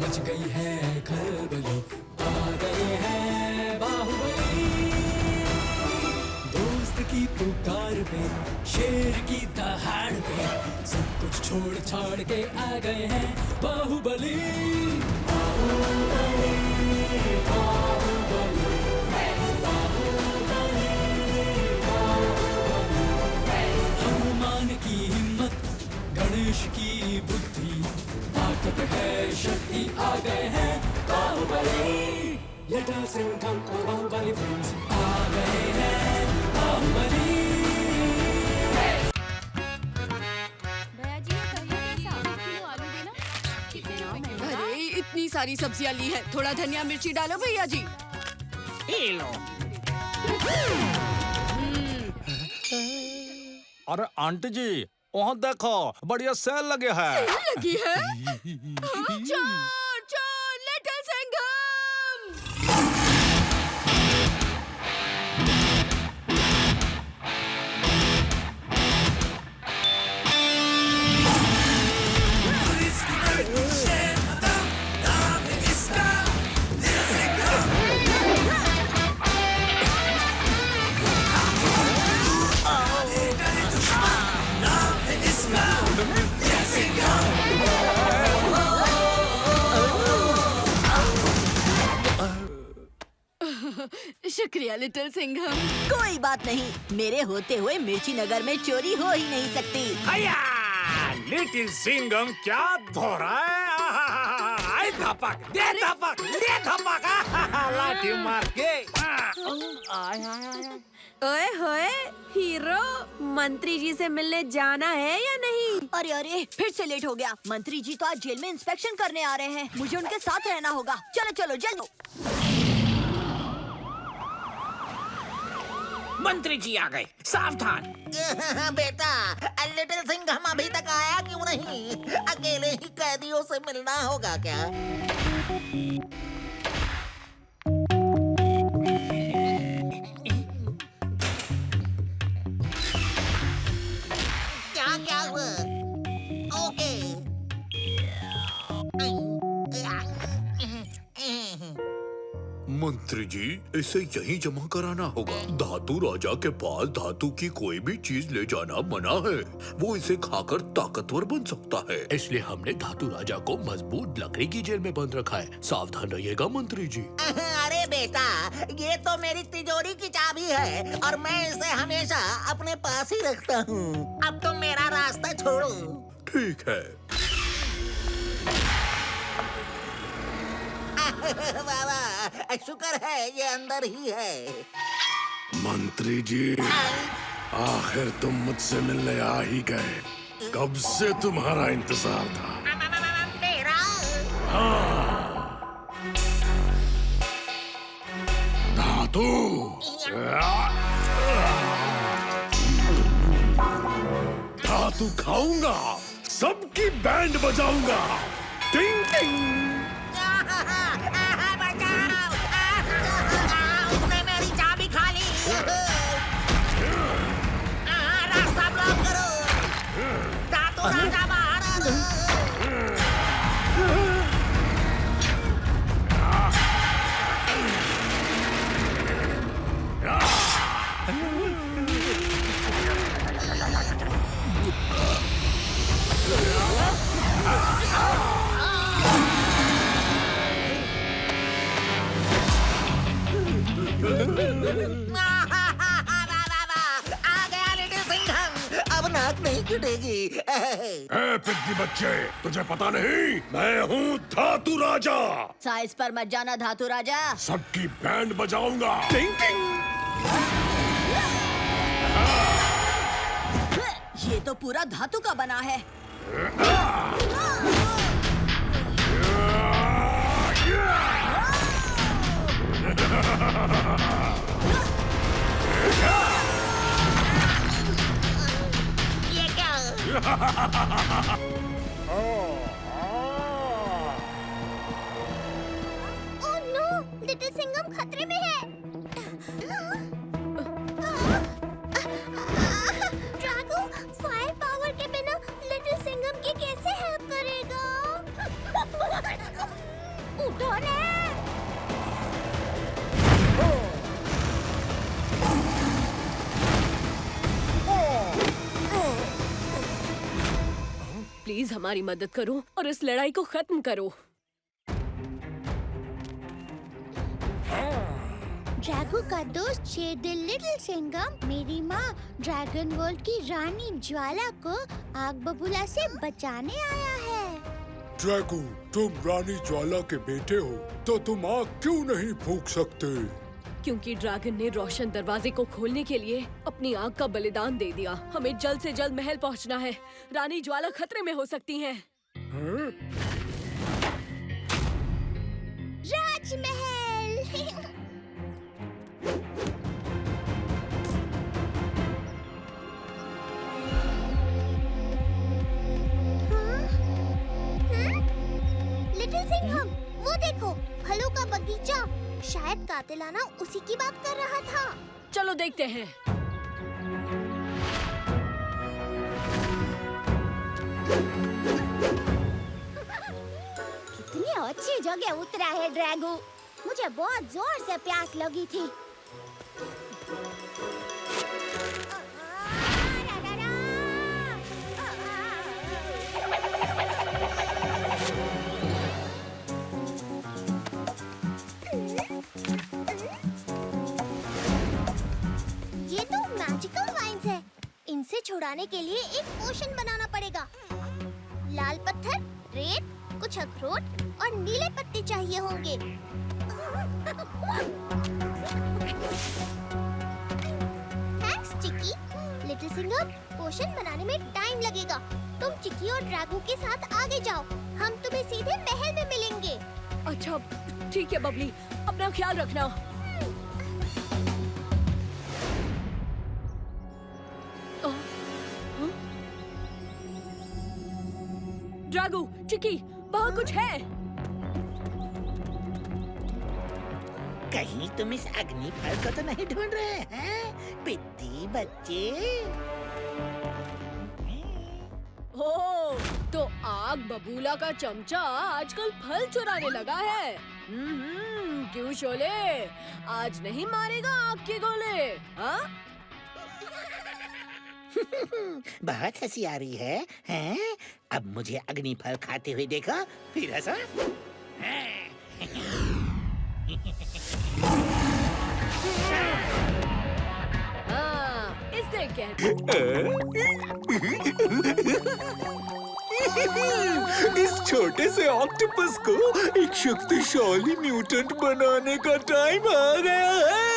Much गई है खलबली, आ गए हैं बाहुबली। दोस्त की पुकार पे, शेर की दहाड़ पे, सब कुछ छोड़ छाड़ के आ गए हैं बाहुबली। बाहुबली, बाहुबली, बाहुबली, हनुमान की हिम्मत, गणेश की बुद्धि, ताकत है शक्ति, आ गए हैं बाहुबली। लिटिल सिंघम और बाहुबली फ्रेंड्स आ गए हैं बाहुबली। भैया जी ये करिए कैसा? 1 किलो आलू देना। कितने रुपए के? अरे इतनी सारी सब्जियां ली है, थोड़ा धनिया मिर्ची डालो भैया जी। ये लो। अरे आंटी जी, वहाँ देखो, बढ़िया सेल लगे है। लगी है? चोर चोर लिटिल सिंघम। शुक्रिया लिटिल सिंघम। कोई बात नहीं, मेरे होते हुए मिर्ची नगर में चोरी हो ही नहीं सकती। भैया, लिटिल सिंघम क्या धो रहा है? आई धपक, दे धपक, दे धपक, लाठी मार के। ओए होए हीरो, मंत्री जी से मिलने जाना है या नहीं? अरे अरे, फिर से लेट हो गया। मंत्री जी तो आज जेल में इंस्पेक्शन करने आ रहे हैं, मुझे उनके साथ रहना होगा। चलो चलो जल्दी। मंत्री जी आ गए, सावधान। बेटा, लिटिल सिंघम अभी तक आया क्यों नहीं? अकेले ही कैदियों से मिलना होगा क्या? क्या क्या हुआ? ओके। मंत्री जी, इसे यहीं जमा कराना होगा। धातु राजा के पास धातु की कोई भी चीज ले जाना मना है। वो इसे खाकर ताकतवर बन सकता है, इसलिए हमने धातु राजा को मजबूत लकड़ी की जेल में बंद रखा है। सावधान रहिएगा मंत्री जी। अरे बेटा, ये तो मेरी तिजोरी की चाबी है और मैं इसे हमेशा अपने पास ही रखता हूँ। अब तुम मेरा रास्ता छोड़ो। ठीक है। बाबा, शुक्र है ये अंदर ही है। मंत्री जी, आखिर तुम मुझसे मिलने आ ही गए। कब से तुम्हारा इंतजार था। मेरा धातु, धातु खाऊंगा, सबकी बैंड बजाऊंगा। टिंग टिंग। उसने मेरी चाबी खा ली। रास्ता ब्लॉक करो। धातु राजा बाहर आ दो। आ गया लिटिल सिंघम, अब नाक नहीं छूटेगी। ए पिद्दी बच्चे, तुझे पता नहीं मैं हूँ धातु राजा। साइज पर मत जाना धातु राजा। सबकी बैंड बजाऊंगा। टिंग टिंग। ये तो पूरा धातु का बना है। ये क्या? ओह नो, लिटिल सिंघम खतरे में है। ड्रैगो, फायर पावर के बिना लिटिल सिंघम की कैसे हेल्प करेगा? कौन है? प्लीज हमारी मदद करो और इस लड़ाई को खत्म करो। ड्रैगो का दोस्त शेरदिल लिटिल सिंघम मेरी माँ ड्रैगन वर्ल्ड की रानी ज्वाला को आग बबूला से बचाने आया है। ड्रैगो, तुम रानी ज्वाला के बेटे हो, तो तुम आग क्यों नहीं फूंक सकते? क्योंकि ड्रैगन ने रोशन दरवाजे को खोलने के लिए अपनी आग का बलिदान दे दिया। हमें जल्द से जल्द महल पहुंचना है। रानी ज्वाला खतरे में हो सकती हैं। राजमहल। लिटिल सिंघम, वो देखो, फलों का बगीचा। शायद कातिलाना उसी की बात कर रहा था। चलो देखते हैं। कितनी अच्छी जगह उतरा है ड्रैगो। मुझे बहुत जोर से प्यास लगी थी। ये तो मैजिकल वाइन्स है। इनसे छुड़ाने के लिए एक पोशन बनाना पड़ेगा। लाल पत्थर, रेत, कुछ अखरोट और नीले पत्ते चाहिए होंगे। थैंक्स चिक्की। लिटिल सिंघम, पोशन बनाने में टाइम लगेगा। तुम चिक्की और ड्रैगो के साथ आगे जाओ। हम तुम्हें सीधे महल में मिलेंगे। अच्छा ठीक है बबली, अपना ख्याल रखना। ड्रैगो, चिक्की, वहाँ कुछ है। कहीं तुम इस अग्निफल को तो नहीं ढूंढ रहे हैं, पिद्दी बच्चे? ओ, तो आग बबूला का चमचा आजकल फल चुराने लगा है। क्यों शोले, आज नहीं मारेगा आग के गोले? हाँ? बहुत हंसी आ रही है, हैं? अब मुझे अग्निफल खाते हुए देखा, फिर हंसा। हाँ, इसे कहते इस छोटे से ऑक्टोपस को एक शक्तिशाली म्यूटेंट बनाने का टाइम आ गया है।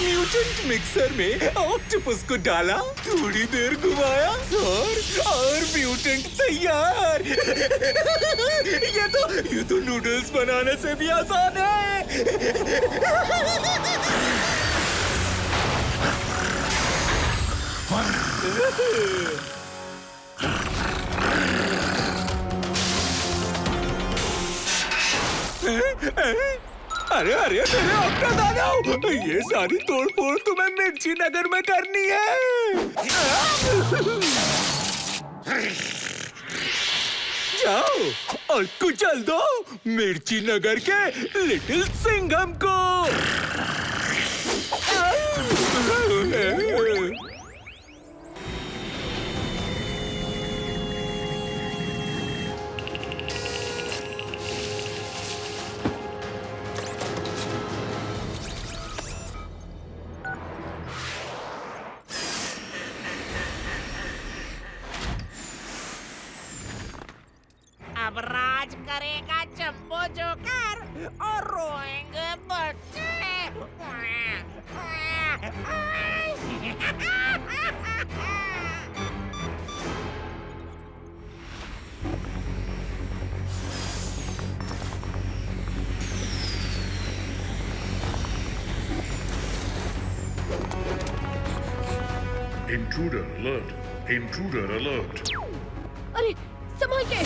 म्यूटेंट मिक्सर में ऑक्टोपस को डाला, थोड़ी देर घुमाया और म्यूटेंट तैयार। ये तो नूडल्स बनाने से भी आसान है। अरे अरे अरे ऑक्टा दादा, ये सारी तोड़फोड़ तुम्हें मिर्ची नगर में करनी है। जाओ और कुचल दो मिर्ची नगर के लिटिल सिंघम को। अब राज करेगा जंबो जोकर और रोएंगे बच्चे। Intruder alert! Intruder alert! अरे संभाल के।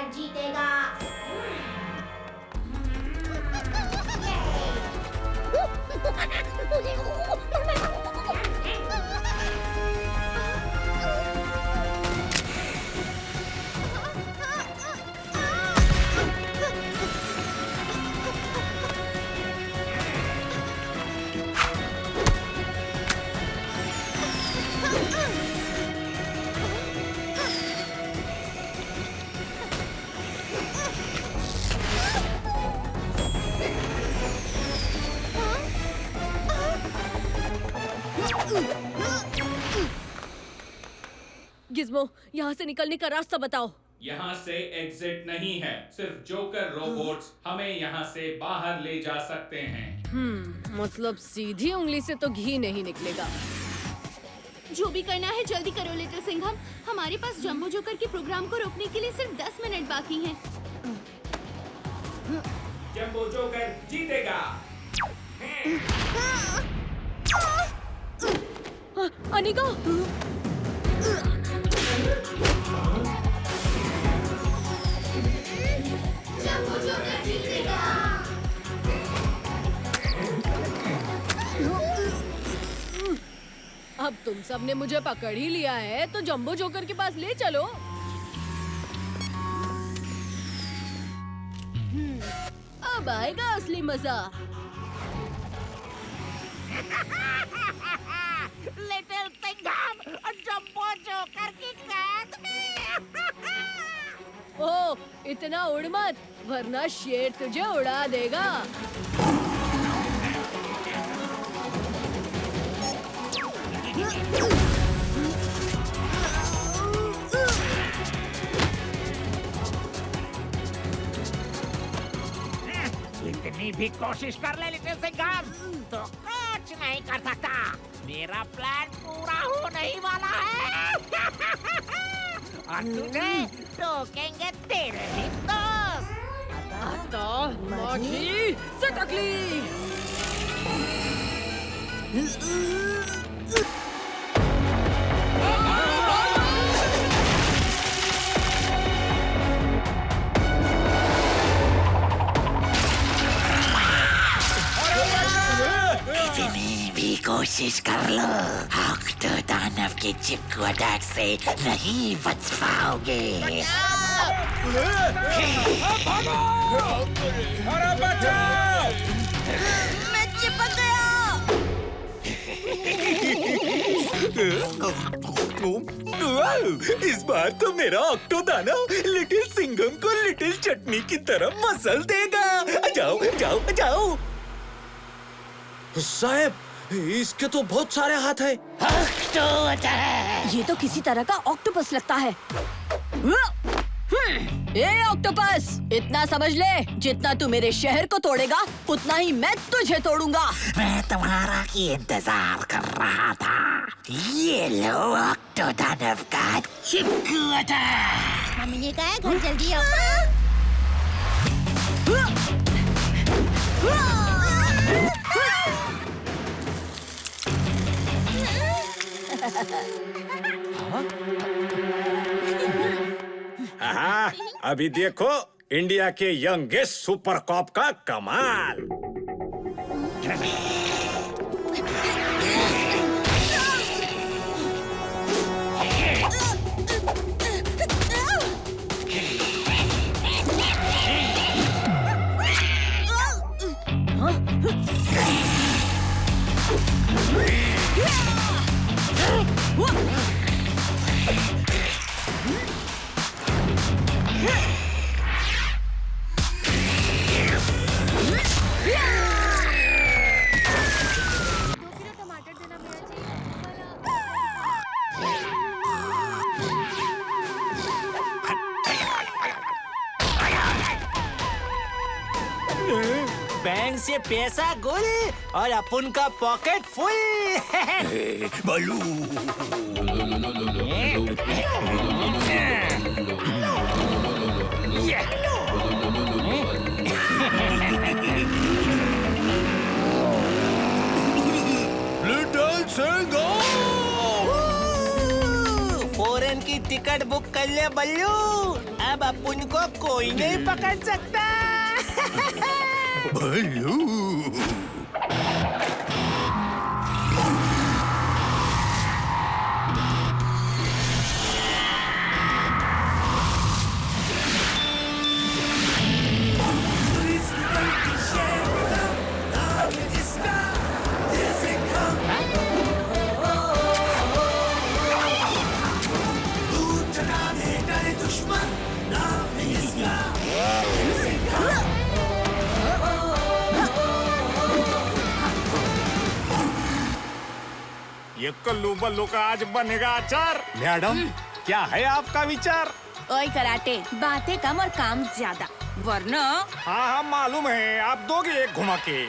जोकर जीतेगा। गिज़्मो, यहाँ से निकलने का रास्ता बताओ। यहाँ से एग्जिट नहीं है, सिर्फ जोकर रोबोट्स हमें यहाँ से बाहर ले जा सकते हैं। मतलब सीधी उंगली से तो घी नहीं निकलेगा। जो भी करना है जल्दी करो लिटिल सिंघम। हमारे पास जंबो जोकर के प्रोग्राम को रोकने के लिए सिर्फ 10 मिनट बाकी हैं। जंबो जोकर जीतेगा। अनिका, जंबो जोकर जीतेगा। अब तुम सब ने मुझे पकड़ ही लिया है तो जंबो जोकर के पास ले चलो। अब आएगा असली मजा। लिटिल सिंघम जंबो जोकर की कैद में। ओ, इतना उड़ मत, वरना शेर तुझे उड़ा देगा। इतनी भी कोशिश कर ले लिटिल सिंघम तो कुछ नहीं कर सकता। मेरा प्लान पूरा होने ही वाला है। और तुझे टोकेंगे तेरे ही दोस्त। माखी से तकली। कितनी भी कोशिश कर लो, ऑक्टो दानव के चिपकू अटैक से नहीं बच पाओगे। मैं चिपक गया। इस बार तो मेरा ऑक्टो दानव लिटिल सिंघम को लिटिल चटनी की तरह मसल देगा। जाओ जाओ जाओ। साहब, इसके तो बहुत सारे हाथ हैं। Octo attack. ये तो किसी तरह का ऑक्टोपस लगता है। ए ऑक्टोपस, इतना समझ ले, जितना तू मेरे शहर को तोड़ेगा उतना ही मैं तुझे तोड़ूंगा। मैं तुम्हारा की इंतजार कर रहा था। ये लो ऑक्टो दानव का चिपकू अटैक। मम्मी ने कहा घर जल्दी आओ। हाँ, अभी देखो इंडिया के यंगेस्ट सुपर कॉप का कमाल। बैंक से पैसा गुल और अपन का पॉकेट फुल। बालू। लिटिल सिंघम, फॉरेन की टिकट बुक कर ले बल्लू। अब अपुन को कोई नहीं पकड़ सकता। भल्लू। ये कल्लू बल्लू का आज बनेगा अचार। मैडम, क्या है आपका विचार? ओए कराटे, बातें कम और काम ज्यादा, वरना। हाँ हाँ मालूम है, आप दोगे एक घुमा के।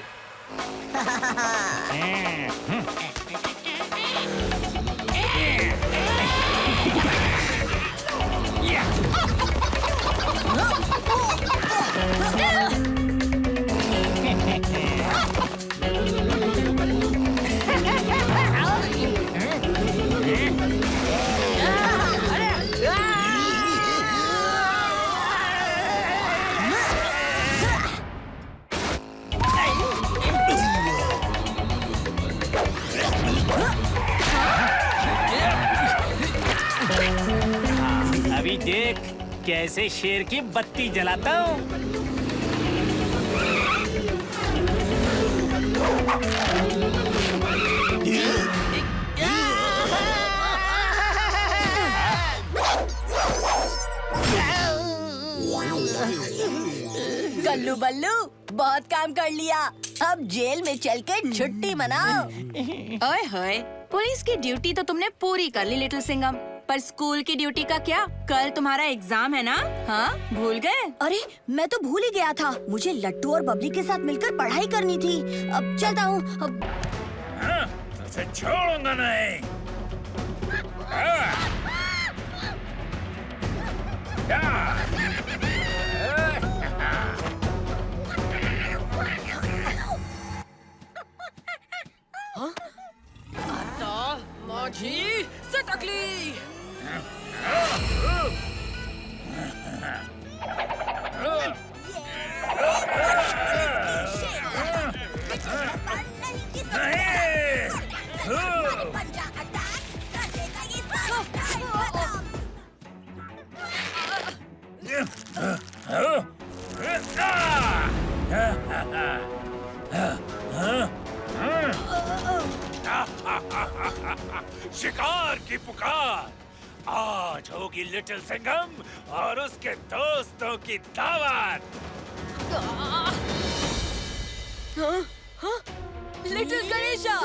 अभी देख कैसे शेर की बत्ती जलाता हूँ। कल्लू बल्लू, बहुत काम कर लिया। अब जेल में चल के छुट्टी मनाओ। ओए होए, पुलिस की ड्यूटी तो तुमने पूरी कर ली लिटिल सिंघम, पर स्कूल की ड्यूटी का क्या? कल तुम्हारा एग्जाम है ना? हाँ, भूल गए? अरे मैं तो भूल ही गया था, मुझे लट्टू और बबली के साथ मिलकर पढ़ाई करनी थी। अब चलता हूँ। उसे छोड़ूंगा नहीं। आता माझी सटकली। शिकार की पुकार। आज होगी लिटिल सिंघम और उसके दोस्तों की दावत। हाँ? हाँ? लिटिल गणेशा।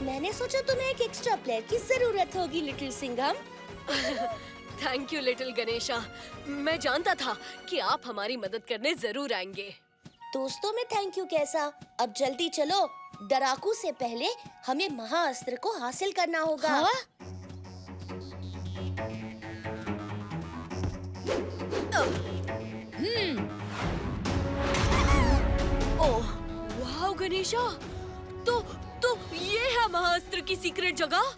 मैंने सोचा तुम्हें एक एक्स्ट्रा प्लेयर की जरूरत होगी little Singham. Thank you little Ganesha, मैं जानता था कि आप हमारी मदद करने जरूर आएंगे। दोस्तों में थैंक यू कैसा? अब जल्दी चलो, डराकू से पहले हमें महाअस्त्र को हासिल करना होगा। हाँ? ओह, वाह गणेशा, तो ये है महाअस्त्र की सीक्रेट जगह।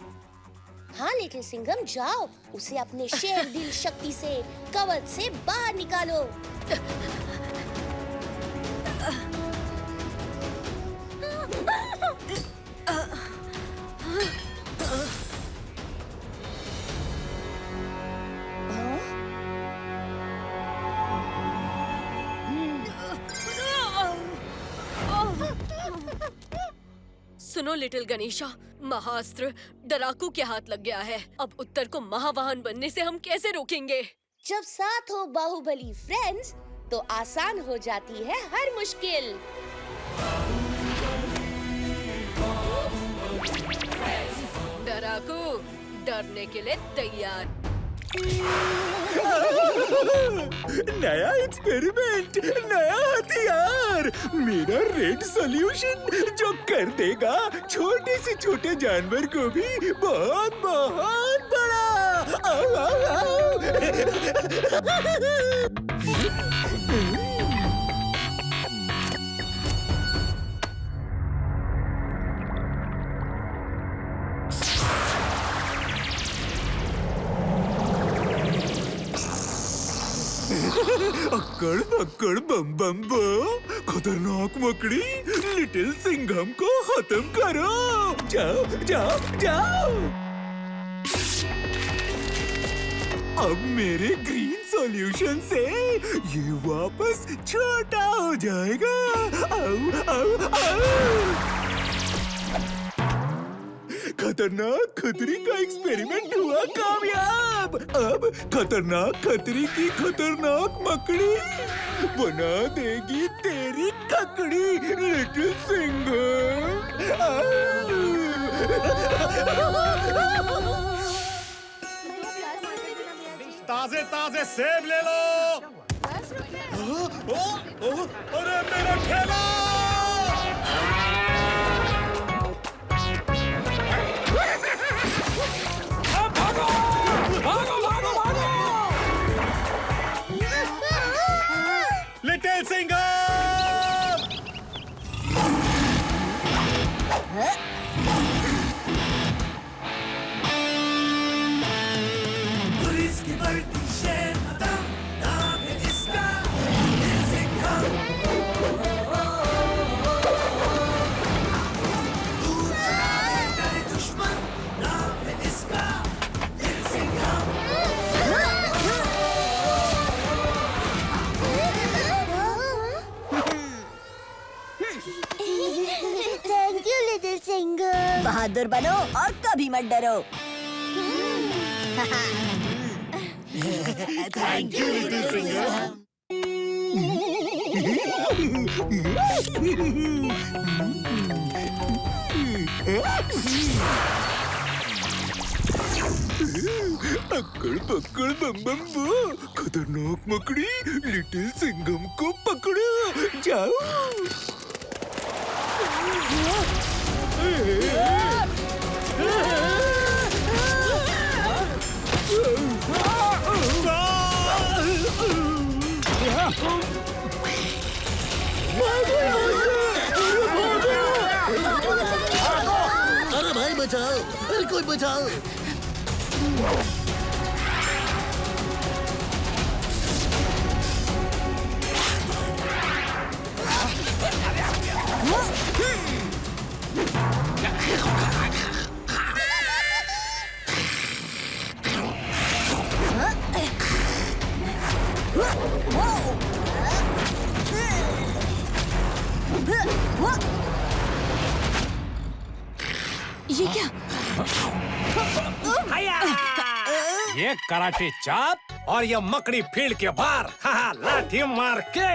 हाँ लिटिल सिंघम, जाओ उसे अपने शेर दिल शक्ति से कवच से बाहर निकालो। सुनो लिटिल गणेशा, महाअस्त्र डराकू के हाथ लग गया है। अब उत्तर को महावाहन बनने से हम कैसे रोकेंगे? जब साथ हो बाहुबली फ्रेंड्स, तो आसान हो जाती है हर मुश्किल। डराकू, डरने के लिए तैयार। नया एक्सपेरिमेंट, नया हथियार, मेरा रेड सॉल्यूशन जो कर देगा छोटे से छोटे जानवर को भी बहुत बहुत बड़ा। अक्कड़ अक्कड़ बम बम बम, खतरनाक मकड़ी लिटिल सिंघम को खत्म करो। जाओ जाओ जाओ। अब मेरे ग्रीन सॉल्यूशन से ये वापस छोटा हो जाएगा। आओ आओ आओ। खतरनाक खतरी का एक्सपेरिमेंट हुआ कामयाब। अब खतरनाक खतरी की खतरनाक मकड़ी बना देगी तेरी ककड़ी लिटिल सिंघम। ताजे ताजे सेब ले लो। अरे मेरा ठेला। भागो भागो भागो भागो। लिटिल सिंघम। पुलिस की वर्दी शेर खत्म, नाम है इसका लिटिल सिंघम। दूर चला दे तेरे दुश्मन, नाम है इसका little Singham. Thank you little Singham. बहादुर बनो और कभी मत डरो। Thank you little Singham. अक्कड़ पक्कड़ बम बम बो, खतरनाक मकड़ी लिटिल सिंघम को पकड़ो। जाओ। अरे भाई बचाओ, अरे कोई बचाओ। ये क्या? ये कराटे चाप और ये मकड़ी फील्ड के बाहर। हाँ लाठी मार के।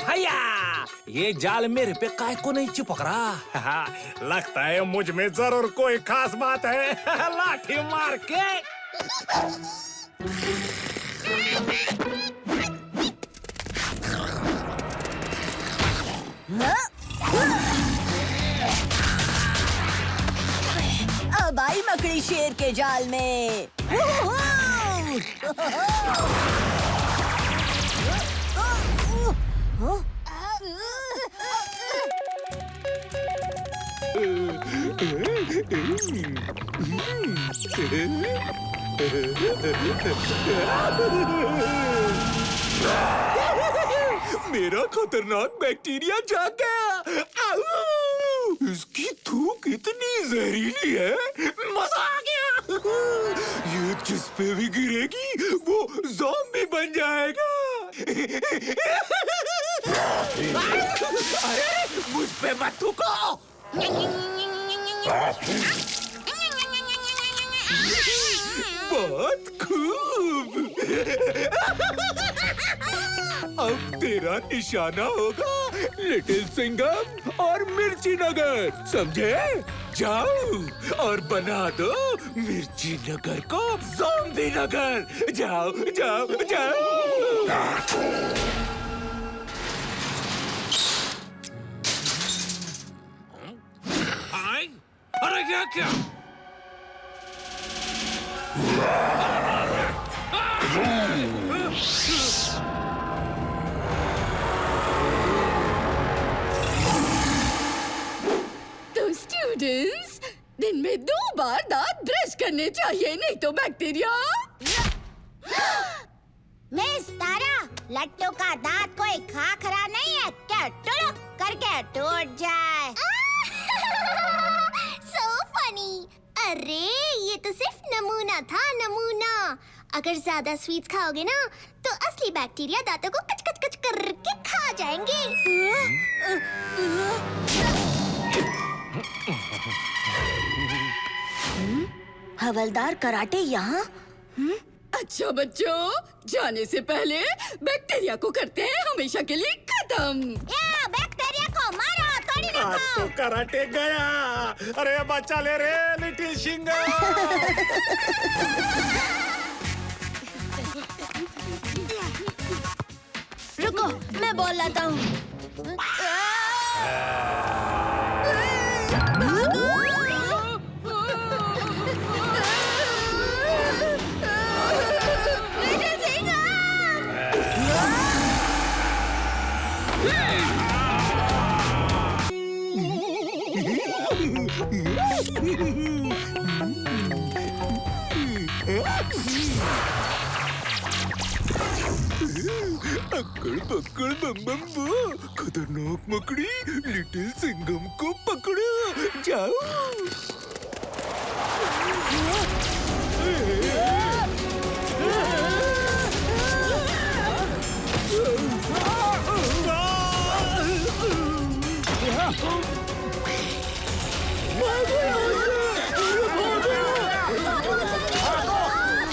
हया, ये जाल मेरे पे काय को नहीं चिपक रहा। लगता है मुझ में जरूर कोई खास बात है। लाठी मार के। अब आई मकड़ी शेर के जाल में। मेरा खतरनाक बैक्टीरिया जाग गया। आऊ! इसकी थूक इतनी जहरीली है, मजा आ गया। ये जिस पे भी गिरेगी वो ज़ॉम्बी बन जाएगा। अरे मुझ पे मत थूको। बहुत खूब। अब तेरा निशाना होगा लिटिल सिंघम और मिर्ची नगर, समझे? जाओ और बना दो मिर्ची नगर को ज़ॉम्बी नगर। जाओ जाओ जाओ। हाय अरे क्या क्या तो स्टूडेंट्स, दिन में 2 बार दांत ब्रश करने चाहिए, नहीं तो बैक्टीरिया। मिस तारा, लट्टू का दांत कोई खाखरा नहीं है क्या टुरुक करके टूट जाए। So funny। अरे ये तो सिर्फ नमूना था, नमूना। अगर ज्यादा स्वीट्स खाओगे ना तो असली बैक्टीरिया दांतों को कच कच कच करके खा जाएंगे। हवलदार कराटे यहाँ? अच्छा बच्चों, जाने से पहले बैक्टीरिया को करते हैं हमेशा के लिए खत्म। या बैक्टीरिया को मारो, थोड़ी ना आज तो कराटे गया। अरे बच्चा ले रे लिटिल सिंगम। रुको, मैं बॉल लाता हूँ। अक्कड़ पक्कड़ बम बम बो, खतरनाक मकड़ी लिटिल सिंघम को पकड़ो, जाओ।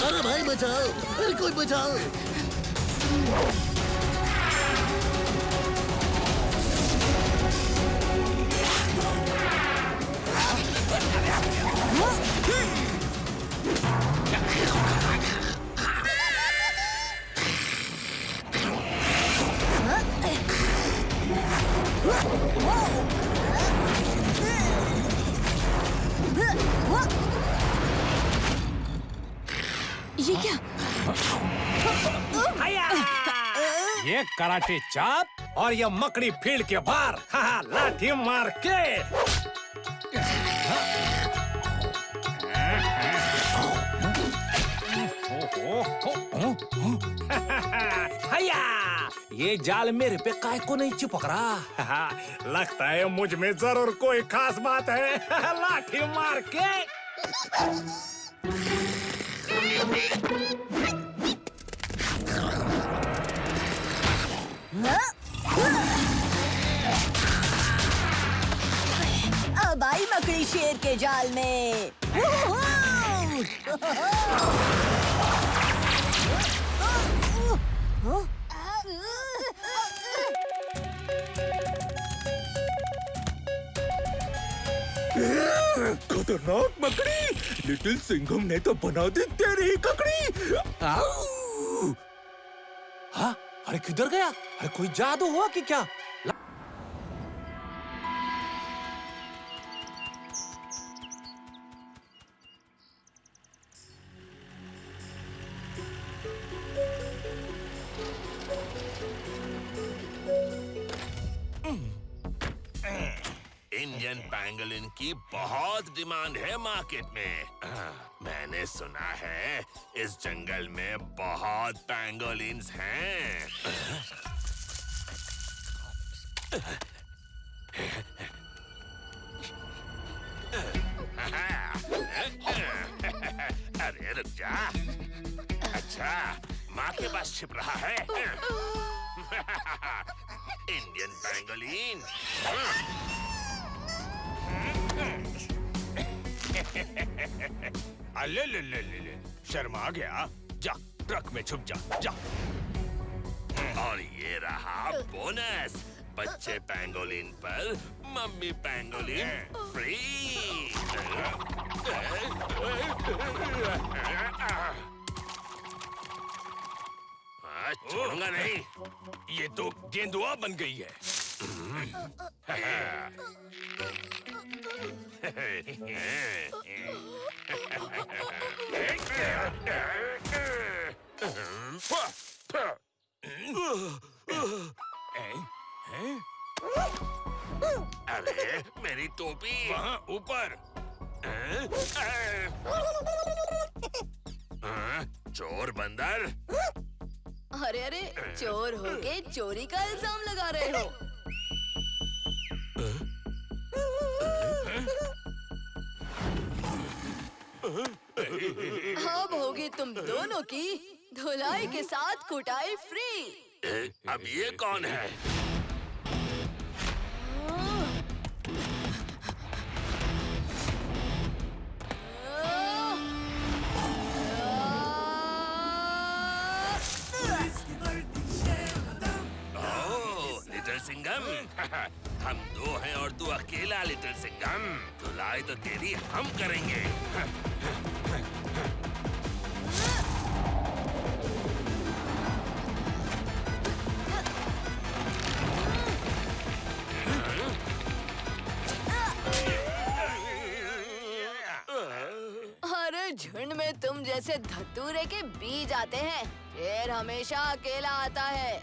अरे भाई बचाओ, अरे कोई बचाओ। ये क्या? ये कराटे चाप और ये मकड़ी फील्ड के बाहर। हाँ, लाठी मार के। हया, ये जाल मेरे पे काय को नहीं चिपक रहा। लगता है मुझ में जरूर कोई खास बात है। लाठी मार के। अब आई मकड़ी शेर के जाल में। खतरनाक मकड़ी, लिटिल सिंघम ने तो बना दी तेरी ककड़ी। हाँ, अरे किधर गया? अरे कोई जादू हुआ कि क्या? इंडियन पैंगोलिन की बहुत डिमांड है मार्केट में। मैंने सुना है इस जंगल में बहुत पैंगोलिन्स हैं। अरे रुक जा। अच्छा, माँ के पास छिप रहा है। Indian pangolin. अले ले ले ले ले, शर्मा गया। जा, ट्रक में छुप जा, जा। और ये रहा बोनस, बच्चे पैंगोलिन पर मम्मी पैंगोलिन फ्री। छोड़ूंगा नहीं। ये तो गेंदुआ बन गई है। अरे मेरी टोपी वहाँ ऊपर। चोर बंदर। अरे अरे, चोर होके चोरी का इल्जाम लगा रहे हो। अब होगी तुम दोनों की धुलाई के साथ कुटाई फ्री। अब ये कौन है? लिटिल सिंघम, हम दो हैं और तू अकेला लिटिल सिंघम। धुलाई तो तेरी हम करेंगे। अरे झुंड में तुम जैसे धतूरे के बीज आते हैं। शेर हमेशा अकेला आता है।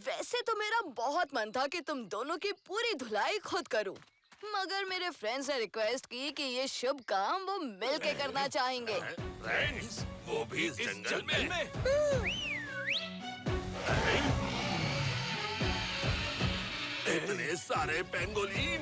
वैसे तो मेरा बहुत मन था कि तुम दोनों की पूरी धुलाई खुद करूं, मगर मेरे फ्रेंड्स ने रिक्वेस्ट की कि ये शुभ काम वो मिलके करना चाहेंगे। फ्रेंड्स, वो भी इस जंगल में? इतने सारे पेंगोलिन।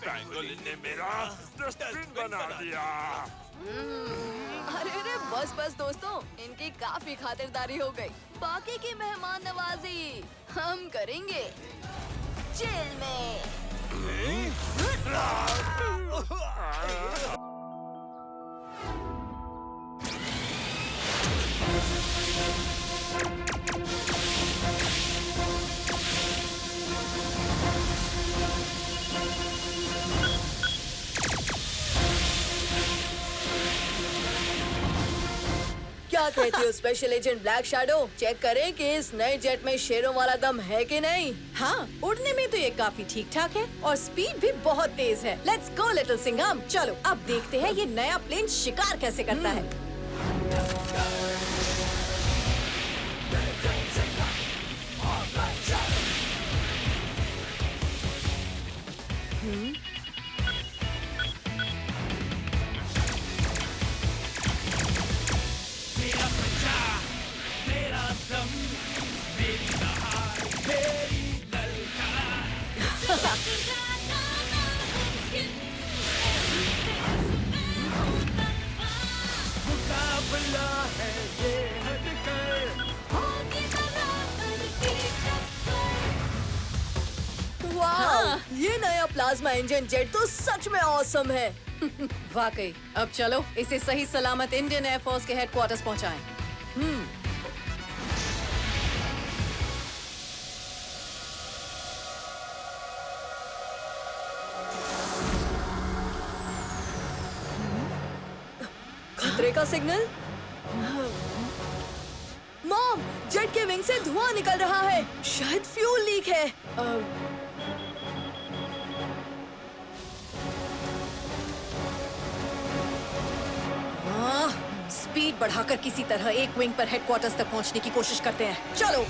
पेंगोलिन ने मेरा डस्टबिन बना दिया। अरे अरे, बस बस दोस्तों, इनकी काफी खातिरदारी हो गई। बाकी की मेहमान नवाजी हम करेंगे जेल में। क्या कहती हो special agent black shadow? Check करें कि इस नए जेट में शेरों वाला दम है कि नहीं। हाँ, उड़ने में तो ये काफी ठीक ठाक है और स्पीड भी बहुत तेज है। लेट्स गो लिटिल सिंघम, चलो अब देखते हैं ये नया प्लेन शिकार कैसे करता है। वाह, ये नया प्लाज्मा इंजन जेट तो सच में ऑसम है। वाकई। अब चलो इसे सही सलामत इंडियन एयरफोर्स के हेडक्वार्टर्स पहुंचाएं। खतरे का सिग्नल। मॉम, जेट के विंग से धुआं निकल रहा है। शायद फ्यूल लीक है। स्पीड बढ़ाकर किसी तरह एक विंग पर हेडक्वार्टर्स तक पहुंचने की कोशिश करते हैं। चलो।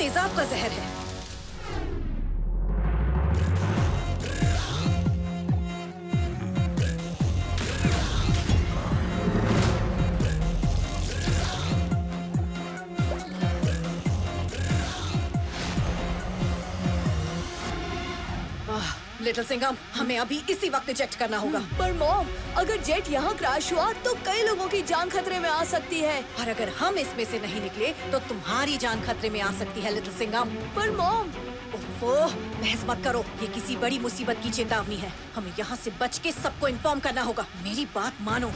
तेजाब का जहर है। लिटिल सिंघम, हमें अभी इसी वक्त इजेक्ट करना होगा। पर मॉम, अगर जेट यहाँ क्रैश हुआ तो कई लोगों की जान खतरे में आ सकती है। और अगर हम इसमें से नहीं निकले तो तुम्हारी जान खतरे में आ सकती है लिटिल सिंघम। पर मॉम, बहस मत करो, ये किसी बड़ी मुसीबत की चेतावनी है। हमें यहाँ से बच के सबको इन्फॉर्म करना होगा। मेरी बात मानो,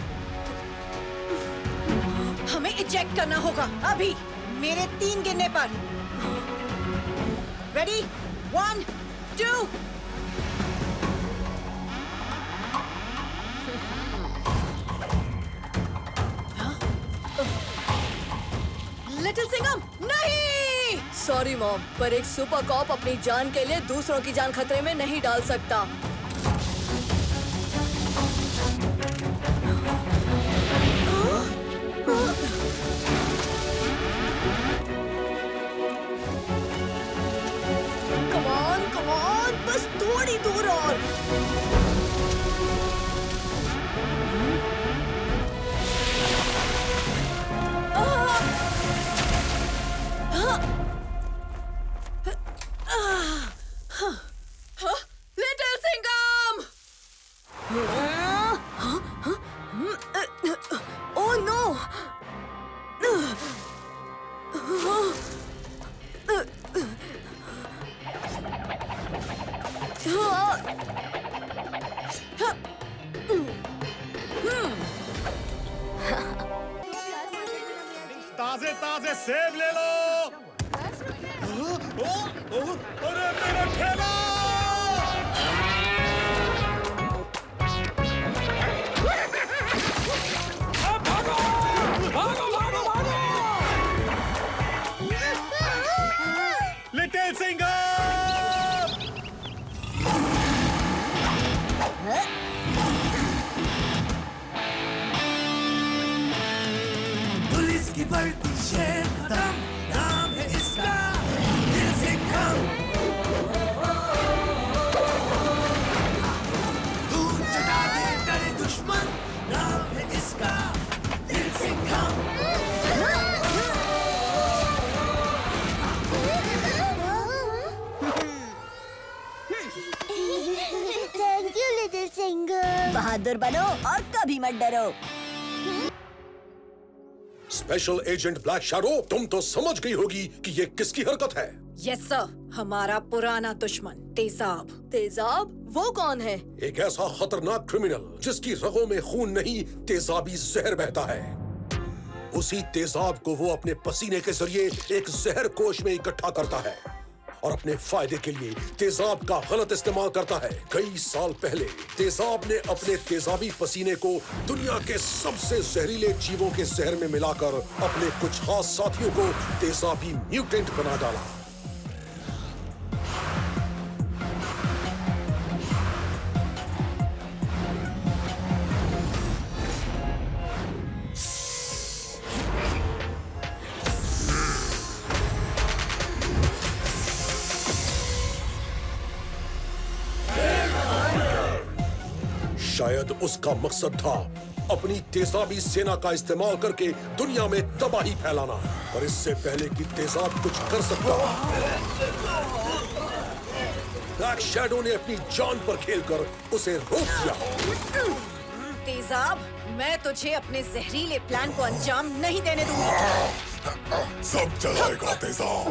हमें इजेक्ट करना होगा अभी, मेरे 3 गिनने पर। रेडी? 1, 2। लिटिल सिंघम, नहीं! सॉरी मॉम, पर एक सुपर कॉप अपनी जान के लिए दूसरों की जान खतरे में नहीं डाल सकता। कम ऑन, बस थोड़ी दूर और। लिटिल सिंघम! Oh no! ताजे ताजे सेब ले लो। अरे मेरा ठेला! लिटिल सिंघम! पुलिस की वर्दी शेर खत्म, नाम है इसका दिल सिंघम। दूर चटा दे डरे दुश्मन, नाम है इसका दिल Singham. Thank you little Singham. बहादुर बनो और कभी मत डरो। स्पेशल एजेंट ब्लैक शैडो, तुम तो समझ गई होगी कि ये किसकी हरकत है। यस सर, हमारा पुराना दुश्मन तेजाब। तेजाब? वो कौन है? एक ऐसा खतरनाक क्रिमिनल जिसकी रगों में खून नहीं, तेजाबी जहर बहता है। उसी तेजाब को वो अपने पसीने के जरिए एक जहर कोश में इकट्ठा करता है और अपने फायदे के लिए तेजाब का गलत इस्तेमाल करता है। कई साल पहले तेजाब ने अपने तेजाबी पसीने को दुनिया के सबसे जहरीले जीवों के जहर में मिलाकर अपने कुछ खास साथियों को तेजाबी म्यूटेंट बना डाला। शायद उसका मकसद था अपनी तेजाबी सेना का इस्तेमाल करके दुनिया में तबाही फैलाना, पर इससे पहले कि तेजाब कुछ कर सकता, ब्लैक शैडो ने अपनी जान पर खेलकर उसे रोक दिया। तेजाब, मैं तुझे अपने जहरीले प्लान को अंजाम नहीं देने दूंगी। सब जलाएगा तेजाब।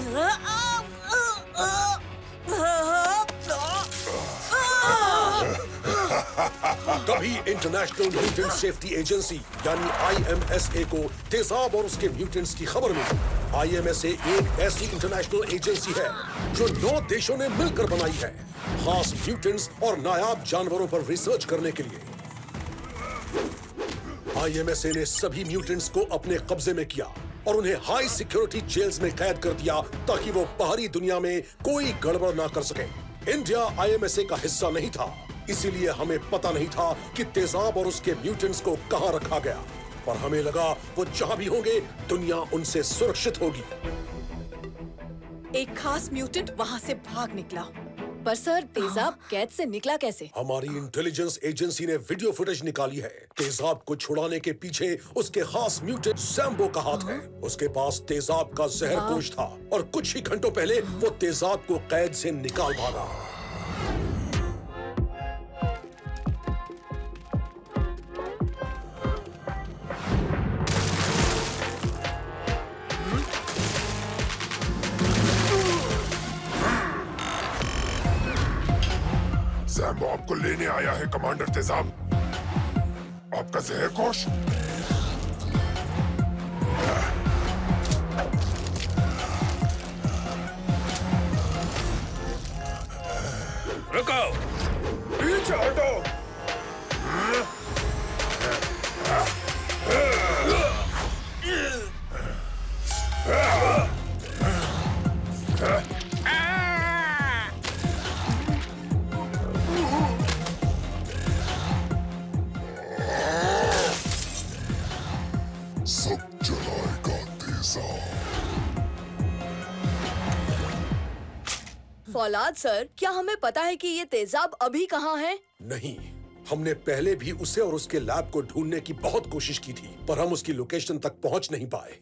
तभी इंटरनेशनल म्यूटेंट सेफ्टी एजेंसी यानी IMSA को तेजाब और उसके म्यूटेंट्स की खबर मिली। IMSA एक ऐसी इंटरनेशनल एजेंसी है जो 9 देशों ने मिलकर बनाई है, खास म्यूटेंट्स और नायाब जानवरों पर रिसर्च करने के लिए। IMSA ने सभी म्यूटेंट्स को अपने कब्जे में किया और उन्हें हाई सिक्योरिटी जेल्स में कैद कर दिया ताकि वो बाहरी दुनिया में कोई गड़बड़ ना कर सके। इंडिया IMSA का हिस्सा नहीं था, इसीलिए हमें पता नहीं था कि तेजाब और उसके म्यूटेंट्स को कहां रखा गया, पर हमें लगा वो जहां भी होंगे दुनिया उनसे सुरक्षित होगी। एक खास म्यूटेंट वहाँ से भाग निकला। पर सर, तेजाब कैद से निकला कैसे? हमारी इंटेलिजेंस एजेंसी ने वीडियो फुटेज निकाली है। तेजाब को छुड़ाने के पीछे उसके खास म्यूटेंट सैम्बो का हाथ है। उसके पास तेजाब का जहर कोश था और कुछ ही घंटों पहले वो तेजाब को कैद से निकाल भागा। सैम्बो आपको लेने आया है कमांडर तेजाब। आपका जहर कोश। रुको, पीछे हटो। सब जलाएगा तेजाब। फौलाद सर, क्या हमें पता है कि ये तेजाब अभी कहाँ है? नहीं, हमने पहले भी उसे और उसके लैब को ढूंढने की बहुत कोशिश की थी, पर हम उसकी लोकेशन तक पहुंच नहीं पाए।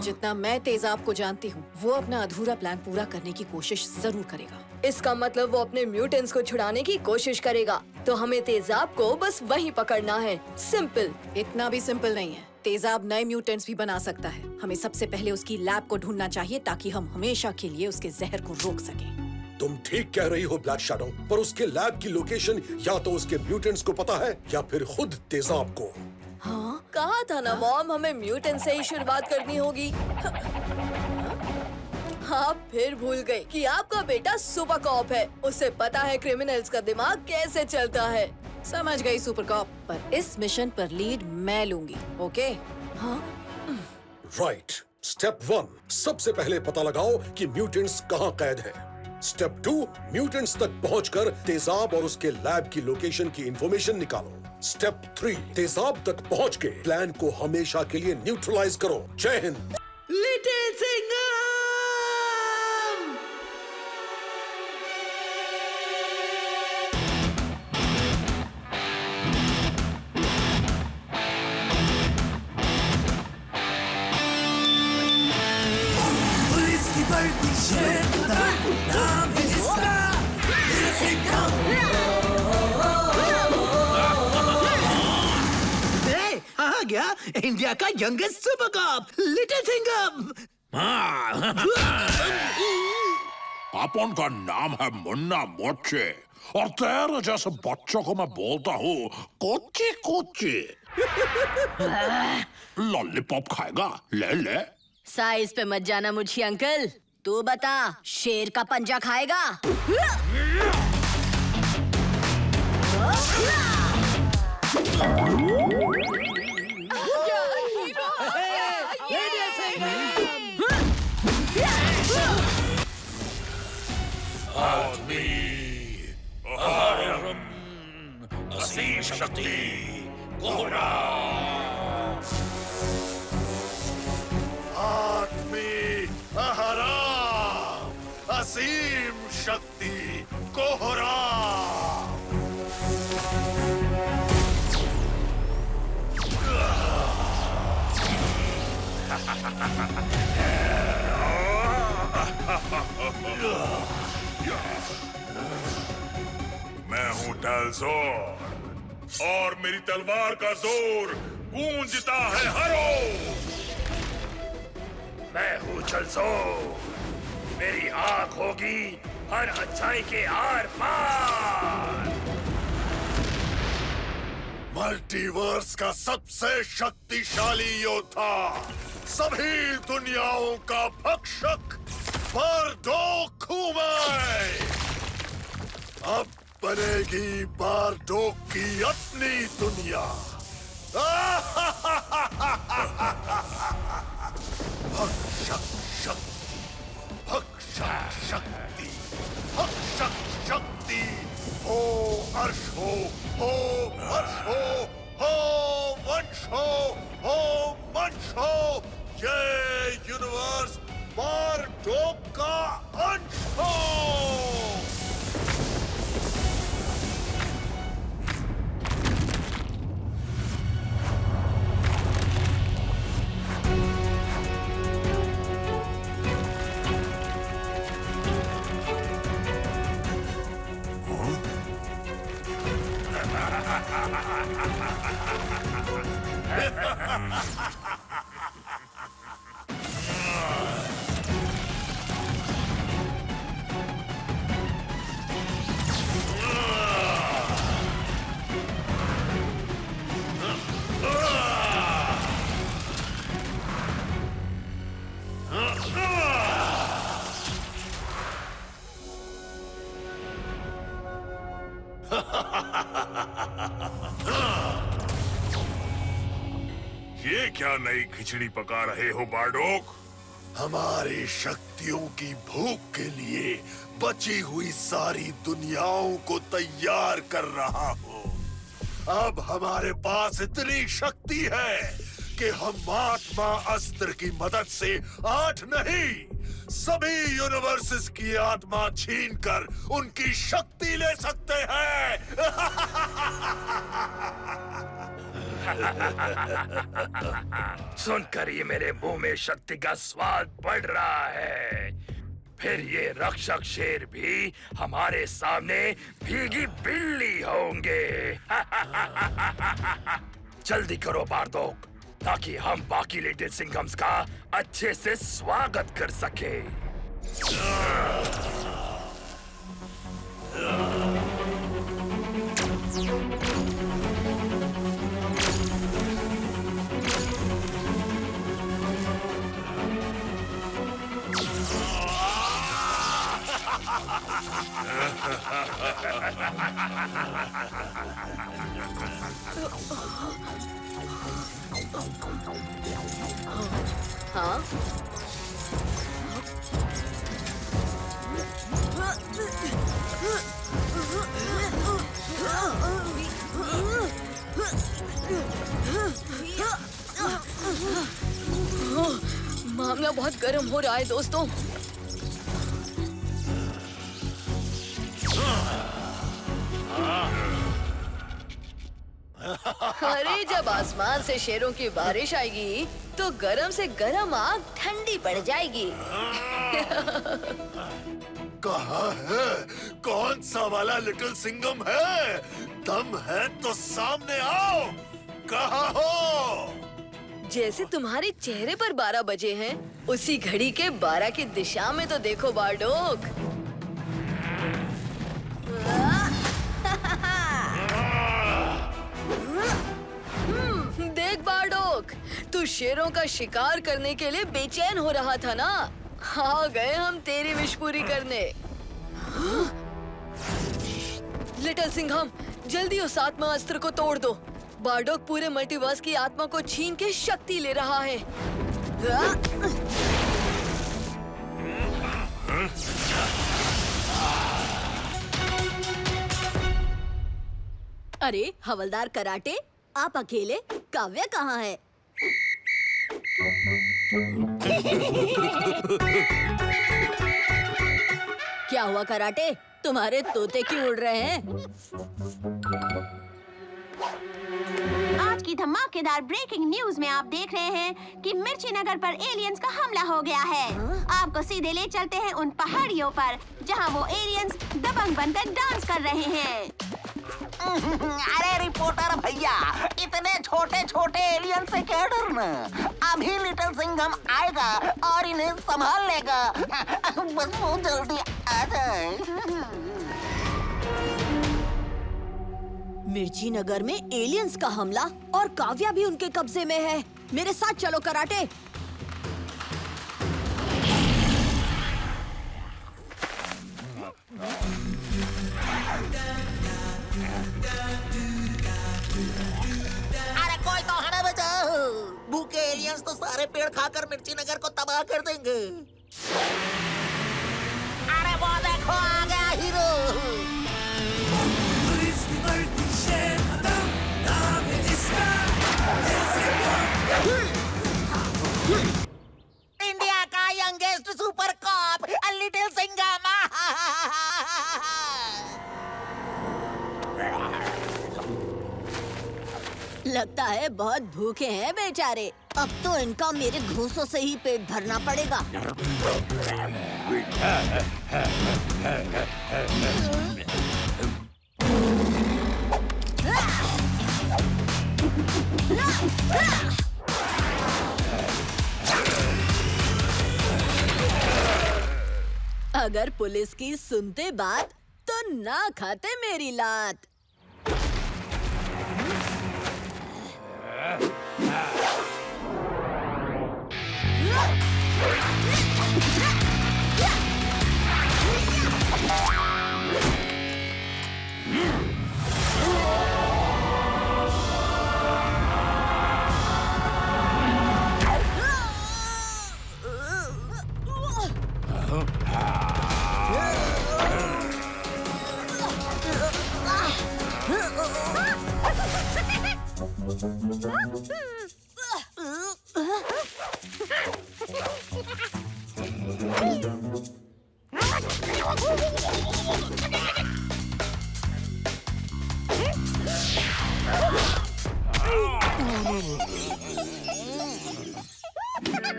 जितना मैं तेजाब को जानती हूँ, वो अपना अधूरा प्लान पूरा करने की कोशिश जरूर करेगा। इसका मतलब वो अपने म्यूटेंट्स को छुड़ाने की कोशिश करेगा। तो हमें तेजाब को बस वहीं पकड़ना है। सिंपल। इतना भी सिंपल नहीं है। तेजाब नए म्यूटेंट्स भी बना सकता है। हमें सबसे पहले उसकी लैब को ढूंढना चाहिए ताकि हम हमेशा के लिए उसके जहर को रोक सकें। तुम ठीक कह रही हो ब्लैक शैडो, पर उसके लैब की लोकेशन या तो उसके म्यूटेंट्स को पता है या फिर खुद तेजाब को। हाँ, कहा था ना मॉम, हमें म्यूटेंट से ही शुरुआत करनी होगी। आप फिर भूल गई कि आपका बेटा सुपर कॉप है। उसे पता है क्रिमिनल्स का दिमाग कैसे चलता है। समझ गई सुपर कॉप, पर इस मिशन पर लीड मैं लूंगी। ओके? हाँ? राइट। स्टेप 1, सबसे पहले पता लगाओ कि म्यूटेंट्स कहाँ कैद हैं। स्टेप 2, म्यूटेंट्स तक पहुंचकर तेजाब और उसके लैब की लोकेशन की इंफॉर्मेशन निकालो। स्टेप 3, तेजाब तक पहुंच के प्लान को हमेशा के लिए न्यूट्रलाइज करो। जय हिंद। लिटिल सिंघम! पुलिस की वर्दी शेर का नाम है इसका लिटिल सिंघम। आ गया इंडिया का youngest super cop little Singham. अपन का नाम है मुन्ना मोचे और तेरे जैसे बच्चों को मैं बोलता हूँ कोची कोची। लॉलीपॉप खाएगा? ले ले। साइज पे मत जाना मुझी अंकल। तू बता, शेर का पंजा खाएगा? आदमी अहरम असीम शक्ति कोहरा। आदमी अहराम असीम शक्ति कोहरा। मैं हूँ डालजोर और मेरी तलवार का जोर गूंजता है हर ओर। मैं हूँ चलजोर, मेरी आंख होगी हर अच्छाई के आर पार। मल्टीवर्स का सबसे शक्तिशाली योद्धा, सभी दुनियाओं का भक्षक बारडोक हूँ मैं। अब बनेगी बारडोक की अपनी दुनिया। भक्षक शक्ति, भक्षक शक्ति, भक्षक शक्ति। हो अर्श हो वर्ष हो वंश हो मंश हो। ये यूनिवर्स बारडोक का अंत हो। ये क्या नई खिचड़ी पका रहे हो बारडोक? हमारी शक्तियों की भूख के लिए बची हुई सारी दुनियाओं को तैयार कर रहा हूँ। अब हमारे पास इतनी शक्ति है कि हम आत्मा अस्त्र की मदद से 8 नहीं, सभी यूनिवर्सेस की आत्मा छीनकर उनकी शक्ति ले सकते हैं। सुनकर ये मेरे मुंह में शक्ति का स्वाद बढ़ रहा है। फिर ये रक्षक शेर भी हमारे सामने भीगी बिल्ली होंगे। जल्दी करो बारडोक, ताकि हम बाकी लिटिल सिंघम्स का अच्छे से स्वागत कर सके। हाँ? मामला बहुत गर्म हो रहा है दोस्तों। अरे जब आसमान से शेरों की बारिश आएगी तो गरम से गरम आग ठंडी पड़ जाएगी। कहाँ है? कौन सा वाला लिटिल सिंघम है? दम है तो सामने आओ। कहाँ हो? जैसे तुम्हारे चेहरे पर 12 बजे हैं, उसी घड़ी के 12 की दिशा में तो देखो बारडोक। देख बारडोक, तू शेरों का शिकार करने के लिए बेचैन हो रहा था ना? आ गए हम तेरी विश पूरी करने। लिटिल सिंघम, जल्दी उस आत्मा अस्त्र को तोड़ दो। बारडोक पूरे मल्टीवर्स की आत्मा को छीन के शक्ति ले रहा है। अरे हवलदार कराटे, आप अकेले? काव्या कहाँ है? क्या हुआ कराटे? तुम्हारे तोते क्यों उड़ रहे हैं? आज की धमाकेदार ब्रेकिंग न्यूज में आप देख रहे हैं कि मिर्ची नगर पर एलियंस का हमला हो गया है। आपको सीधे ले चलते हैं उन पहाड़ियों पर जहां वो एलियंस दबंग बनकर डांस कर रहे हैं। अरे रिपोर्टर भैया, इतने छोटे छोटे एलियन से क्या डरना? अभी लिटिल सिंघम आएगा और इन्हें संभाल लेगा। बस वो जल्दी आ जाए। मिर्ची नगर में एलियंस का हमला और काव्या भी उनके कब्जे में है। मेरे साथ चलो कराटे। अरे कोई तो हमें बचाओ। भूखे एलियंस तो सारे पेड़ खाकर मिर्ची नगर को तबाह कर देंगे। अरे वो देखो, आ गया हीरो। इंडिया का यंगेस्ट लगता है बहुत भूखे हैं बेचारे। अब तो इनका मेरे घूंसों से ही पेट भरना पड़ेगा। अगर पुलिस की सुनते बात तो ना खाते मेरी लात।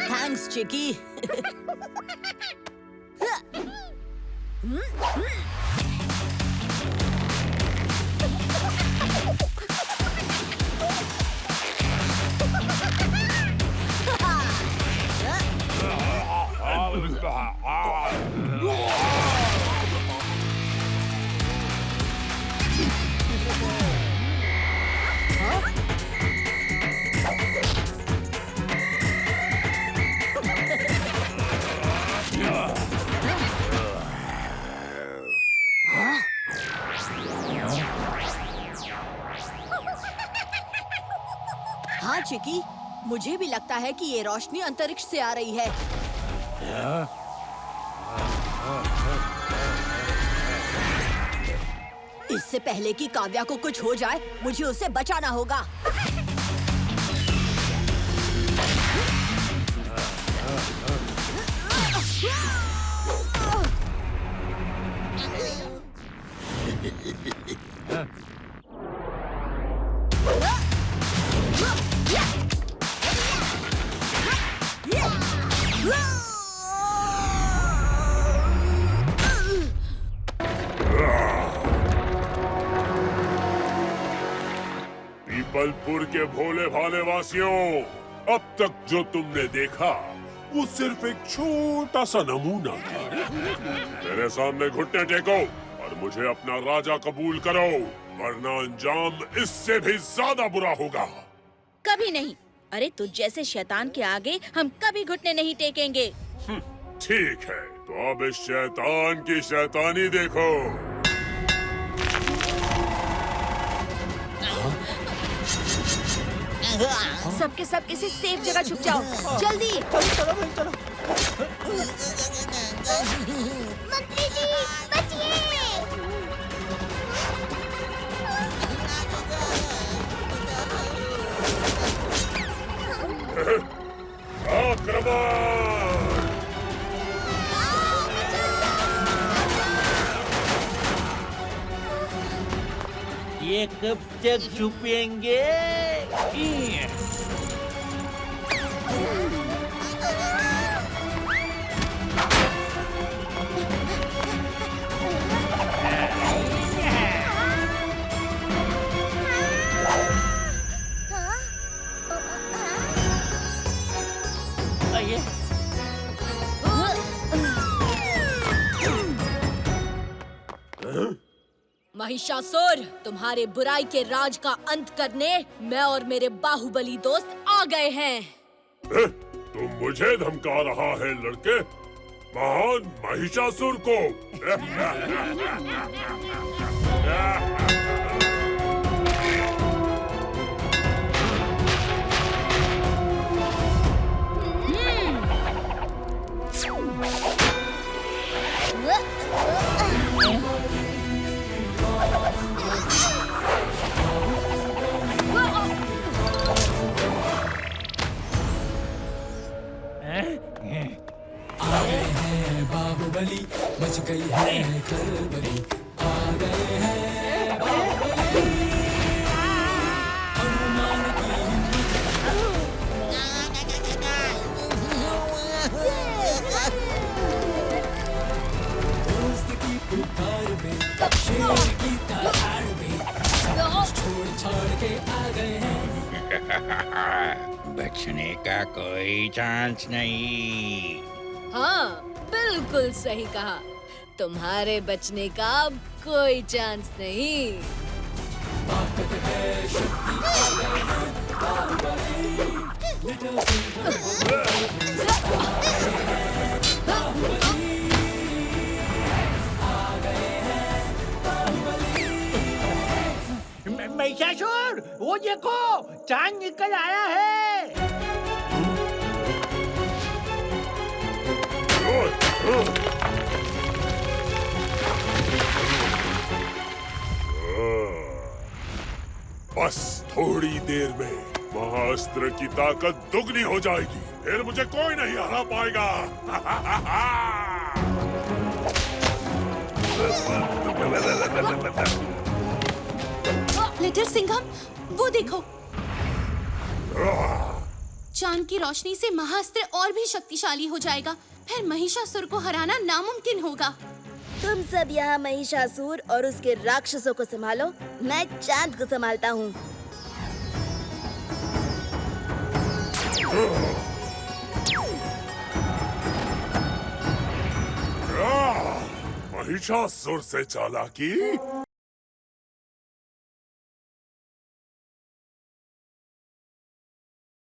थैंक्स चिकी। हाँ चिकी, मुझे भी लगता है कि ये रोशनी अंतरिक्ष से आ रही है। इससे पहले कि काव्या को कुछ हो जाए, मुझे उसे बचाना होगा। पीपलपुर के भोले भाले वासियों, अब तक जो तुमने देखा वो सिर्फ एक छोटा सा नमूना था। मेरे सामने घुटने टेको और मुझे अपना राजा कबूल करो, वरना अंजाम इससे भी ज्यादा बुरा होगा। कभी नहीं। अरे तुझ जैसे शैतान के आगे हम कभी घुटने नहीं टेकेंगे। ठीक है, तो अब इस शैतान की शैतानी देखो। सबके सब किसी सेफ जगह छुप जाओ, जल्दी। मंत्री जी, बचिए! आक्रमण! ये कब तक छुपेंगे? महिषासुर, तुम्हारे बुराई के राज का अंत करने मैं और मेरे बाहुबली दोस्त आ गए हैं। तुम मुझे धमका रहा है लड़के, महान महिषासुर को। बाहुबली मच गई है खलबली, आ गए हैं बाहुबली। हनुमान बचने का कोई चांस नहीं। हाँ, बिल्कुल सही कहा। तुम्हारे बचने का अब कोई चांस नहीं। ताकत है, शक्ति आ गए हैं, बाहुबली। लिटिल महिषासुर, वो देखो, चांद निकल आया है। बस थोड़ी देर में महाअस्त्र की ताकत दुगनी हो जाएगी, फिर मुझे कोई नहीं हरा पाएगा। लिटिल सिंघम, वो देखो, चांद की रोशनी से महाअस्त्र और भी शक्तिशाली हो जाएगा। फिर महिषासुर को हराना नामुमकिन होगा। तुम सब यहाँ महिषासुर और उसके राक्षसों को संभालो, मैं चांद को संभालता हूँ। महिषासुर से चालाकी